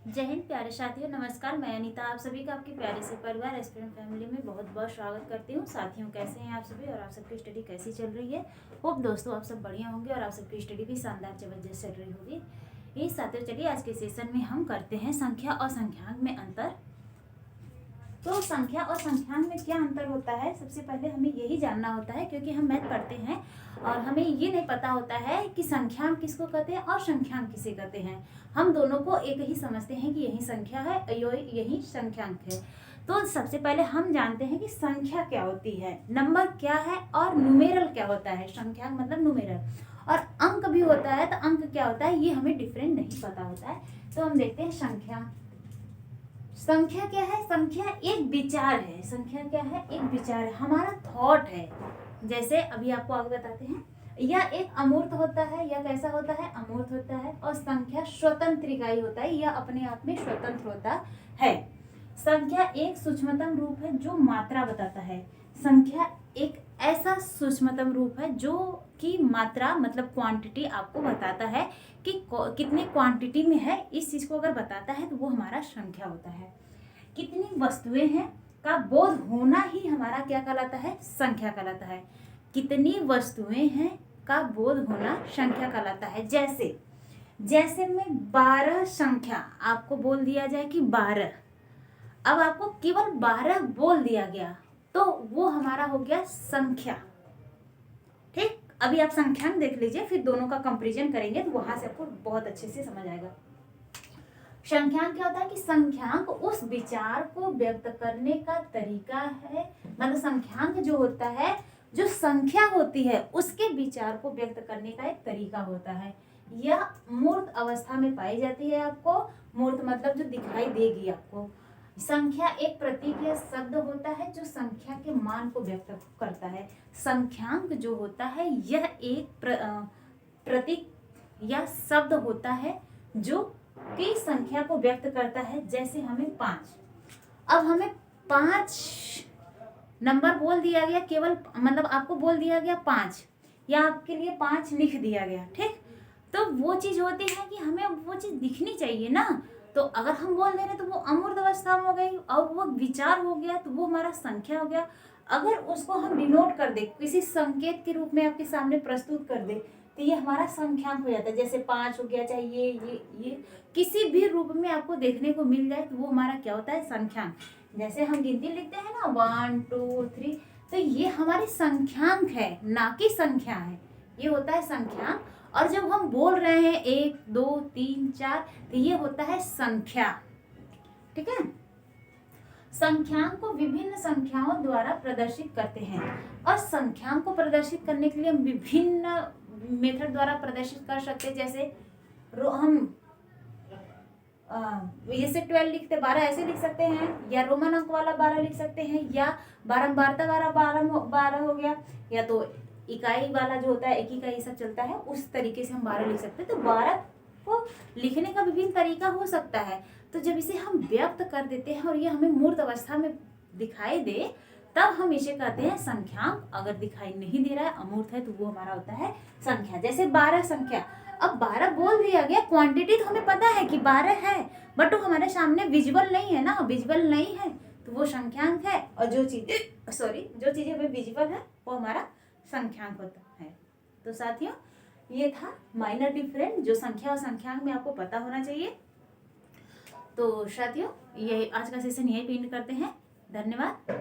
जय हिंद प्यारे साथियों, नमस्कार। मैं अनीता आप सभी का आपके प्यारे से परिवार एस्पिरेंट फैमिली में बहुत बहुत स्वागत करती हूँ। साथियों, कैसे हैं आप सभी और आप सबकी स्टडी कैसी चल रही है। होप दोस्तों आप सब बढ़िया होंगे और आप सबकी स्टडी भी शानदार जबरदस्त चल रही होगी। यही साथियों, चलिए आज के सेशन में हम करते हैं संख्या और संख्यांक में अंतर। तो संख्या और संख्यांक में क्या अंतर होता है, सबसे पहले हमें यही जानना होता है, क्योंकि हम मैथ पढ़ते हैं और हमें ये नहीं पता होता है कि संख्यांक किसको कहते हैं और संख्यांक किसे कहते हैं। हम दोनों को एक ही समझते हैं कि यही संख्या है, यही संख्यांक है। तो सबसे पहले हम जानते हैं कि संख्या क्या होती है, नंबर क्या है और न्यूमेरल क्या होता है। संख्यांक मतलब न्यूमेरल, और अंक भी होता है। तो अंक क्या होता है ये हमें डिफरेंट नहीं पता होता है। तो हम देखते हैं संख्या। संख्या क्या है? संख्या एक विचार है। संख्या क्या है? एक विचार है, हमारा थॉट है। जैसे अभी आपको आगे बताते हैं, यह एक अमूर्त होता है। यह कैसा होता है? अमूर्त होता है। और संख्या स्वतंत्र इकाई होता है, यह अपने आप में स्वतंत्र होता है। संख्या एक सूक्ष्मतम रूप है जो मात्रा बताता है। संख्या एक ऐसा सूक्ष्मतम रूप है जो कि मात्रा मतलब क्वांटिटी आपको बताता है कि कितनी क्वांटिटी में है। इस चीज को अगर बताता है तो वो हमारा संख्या होता है। कितनी वस्तुएं हैं का बोध होना ही हमारा क्या कहलाता है? संख्या कहलाता है। कितनी वस्तुएं हैं का बोध होना संख्या कहलाता है। जैसे में 12 संख्या आपको बोल दिया जाए कि 12, अब आपको केवल 12 बोल दिया गया तो वो हमारा हो गया संख्या। ठीक, अभी आप संख्यांक देख लीजिए, फिर दोनों का कंपैरिजन करेंगे तो वहां से आपको बहुत अच्छे से समझ आएगा। संख्यांक क्या होता है कि संख्यांक उस विचार को व्यक्त करने का तरीका है। मतलब संख्यांक जो होता है, जो संख्या होती है उसके विचार को व्यक्त करने का एक तरीका होता है। यह मूर्त अवस्था में पाई जाती है। आपको मूर्त मतलब जो दिखाई देगी आपको। संख्या एक प्रतीक या शब्द होता है जो संख्या के मान को व्यक्त करता है। संख्यांक जो होता है यह एक प्रतीक या शब्द होता है जो की संख्या को व्यक्त करता है। जैसे हमें 5, अब हमें 5 नंबर बोल दिया गया, केवल मतलब आपको बोल दिया गया 5 या आपके लिए 5 लिख दिया गया। ठीक, तो वो चीज होती है कि हमें वो चीज दिखनी चाहिए ना। तो अगर हम बोल दे रहे तो वो अमूर्त अवस्था में हो गई और वो विचार हो गया तो वो हमारा संख्या हो गया। अगर उसको हम डिनोट कर दे, किसी संकेत के रूप में आपके सामने प्रस्तुत कर दे, तो ये हमारा संख्यांक हो जाता है। जैसे 5 हो गया, चाहे ये किसी भी रूप में आपको देखने को मिल जाए तो वो हमारा क्या होता है? संख्यांक। जैसे हम गिनती लिखते हैं ना 1 2 3, तो ये हमारी संख्यांक है, ना कि संख्या है। ये होता है संख्यांक। और जब हम बोल रहे हैं 1 2 3 4, तो ये होता है संख्या। ठीक है, संख्यांक को विभिन्न संख्याओं द्वारा प्रदर्शित करते हैं। और संख्यांक को प्रदर्शित करने के लिए हम विभिन्न मेथड द्वारा प्रदर्शित कर सकते हैं। जैसे हम जैसे 12 लिखते 12 ऐसे लिख सकते हैं, या रोमन अंक वाला 12 लिख सकते हैं, या बारंबारता वाला 12 हो गया, या तो इकाई वाला जो होता है एक इकाई सब चलता है उस तरीके से हम 12 लिख सकते हैं। तो 12 को लिखने का विभिन्न तरीका हो सकता है। तो जब इसे हम व्यक्त कर देते हैं और ये हमें मूर्त अवस्था में दिखाई दे, तब हम इसे कहते हैं संख्यांक। अगर दिखाई नहीं दे रहा है, अमूर्त है, तो वो हमारा होता है संख्या। जैसे 12 संख्या, अब 12 बोल दिया गया, क्वांटिटी तो हमें पता है कि 12 है, बट वो हमारे सामने विजुअल नहीं है ना। विजुअल नहीं है तो वो संख्यांक है, और जो चीजें हमें विजुअल है वो हमारा संख्यांक होता है। तो साथियों, ये था माइनर डिफरेंस जो संख्या और संख्यांक में आपको पता होना चाहिए। तो साथियों, ये आज का सेशन यही एंड करते हैं। धन्यवाद।